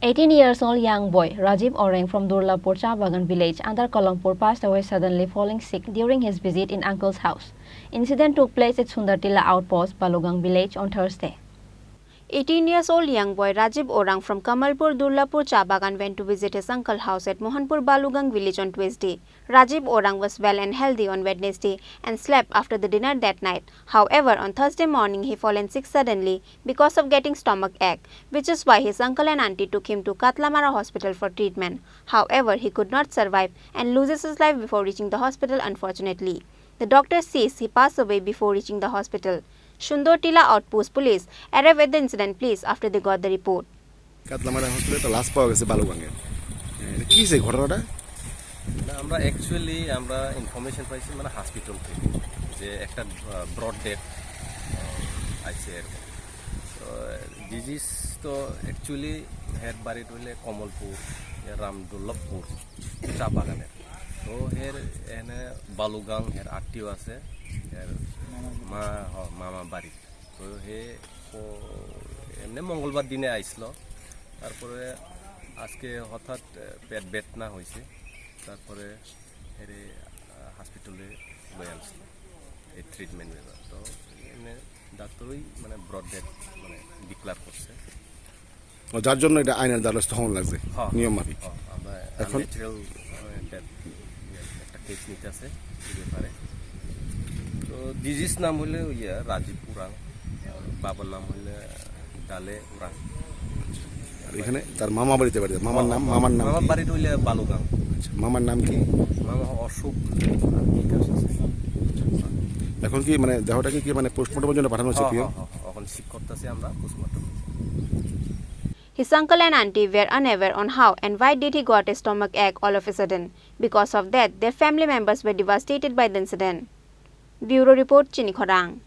18 years old young boy Rajiv Orang from Durlapur Chabagan village under Kolampur passed away suddenly falling sick during his visit in uncle's house. Incident took place at Sundartila outpost, Balugang village on Thursday. 18 years old young boy Rajiv Orang from Kamalpur Durlapur Chabagan went to visit his uncle's house at Mohanpur Balugang village on Tuesday. Rajiv Orang was well and healthy on Wednesday and slept after the dinner that night. However, on Thursday morning he fallen sick suddenly because of getting stomach ache, which is why his uncle and auntie took him to Katlamara hospital for treatment. However, he could not survive and loses his life before reaching the hospital unfortunately. The doctor says he passed away before reaching the hospital. Sundartila outpost police arrived at the incident place after they got the report. Katlamara hospital last পাওয়া গেছে বালুগাঙ্গে কি হইছে ঘটনাটা না আমরা actually information পাইছি মানে hospital থেকে যে একটা ব্রড ডেথ আইছে তো ডিজিজ তো অ্যাকচুয়ালি হেড বাড়ি হইলে কমলপুর রামদুল্লভপুর চা বাগানে তো হের এনে বালুগাং হের আত্মীয় আছে হের মামা বাড়ি তো হে এমনি মঙ্গলবার দিনে আইসলো তারপরে আজকে হঠাৎ পেট বেদনা হয়েছে তারপরে হেরে হসপিটালে লয়ে আনছিল এই ট্রিটমেন্ট নেওয়া তো এমনি ডাক্তারই মানে ব্রড ডেথ মানে ডিক্লার করছে যার জন্য এটা আইনের দ্বারস্থ হওয়া লাগছে নিয়ম মাফিক আমরা এখন ন্যাচারাল ডেথ একটা কেস নিতে আছে এই ব্যাপারে তো ডিজিজ নাম হলে রাজীব উরাং বাবার নাম হলে ডালে উরাং এখানে তার মামা বাড়িতে বাড়ি মামার নাম মামার বাড়িটা হইলে বালুগাং মামার নাম কি মামা অশোক এখন কি মানে দেহটাকে কি মানে পোস্টমর্টমের জন্য পাঠানো হচ্ছে এখন ঠিক করতেছি আমরা post-mortem His uncle and auntie were unaware on how and why did he got a stomach ache all of a sudden. Because of that, their family members were devastated by the incident. Bureau Report, Chini, Khorang.